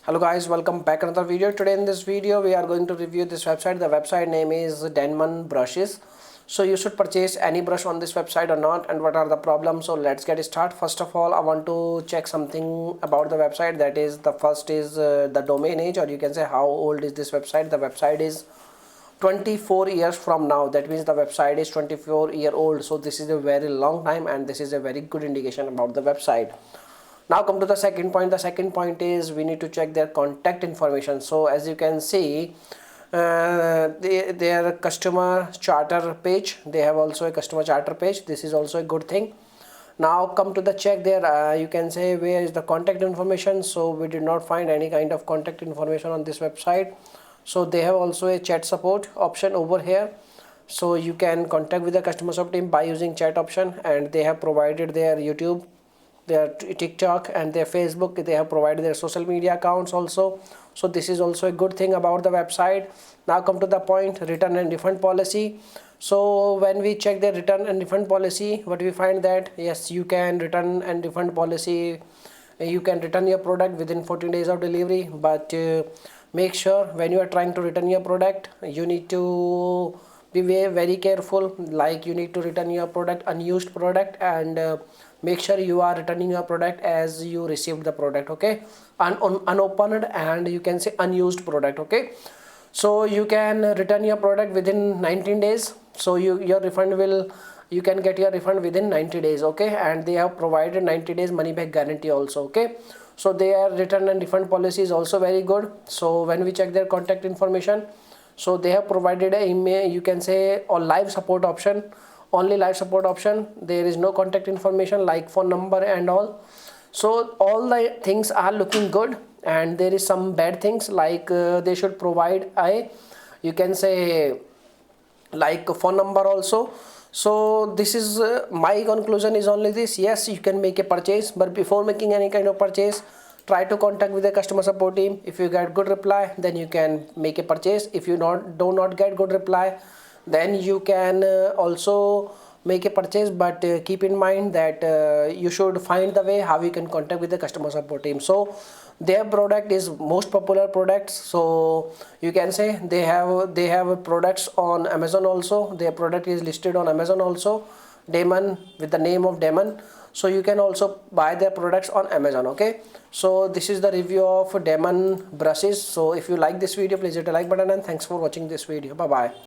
Hello guys, welcome back another video. Today in this video we are going to review this website. The website name is Denman brushes. So you should purchase any brush on this website or not, and what are the problems. So let's get started. First of all, I want to check something about the website. That is, the first is the domain age, or you can say how old is this website. The website is 24 years from now. That means the website is 24-year-old. So this is a very long time, and this is a very good indication about the website. Now come to the second point. The second point is we need to check their contact information. So as you can see, their customer charter page, they have also a customer charter page. This is also a good thing. Now come to the check there. You can say where is the contact information. So we did not find any kind of contact information on this website. So they have also a chat support option over here. So you can contact with the customer support team by using chat option, and they have provided their YouTube, their TikTok and their Facebook. They have provided their social media accounts also. So this is also a good thing about the website. Now come to the point, return and refund policy. So when we check the return and refund policy, what we find that yes, you can return and refund policy. You can return your product within 14 days of delivery, but make sure when you are trying to return your product, you need to be very careful. Like, you need to return your product, unused product, and make sure you are returning your product as you received the product. Okay, unopened and you can say unused product. Okay, so you can return your product within 19 days. So your refund will, you can get your refund within 90 days. Okay, and they have provided 90 days money back guarantee also. Okay, so their return and refund policy is also very good. So when we check their contact information, so they have provided a email, you can say, or live support option. Only live support option. There is no contact information like phone number and all. So all the things are looking good, and there is some bad things like they should provide a, you can say, like a phone number also. So this is my conclusion is only this: yes, you can make a purchase, but before making any kind of purchase, try to contact with the customer support team. If you get good reply, then you can make a purchase. If you do not get good reply, then you can also make a purchase, but keep in mind that you should find the way how you can contact with the customer support team. So their product is most popular products. So you can say they have products on Amazon also. Their product is listed on Amazon also, Denman, with the name of Denman. So you can also buy their products on Amazon. Okay, so this is the review of Denman brushes. So if you like this video, please hit the like button, and thanks for watching this video. Bye bye.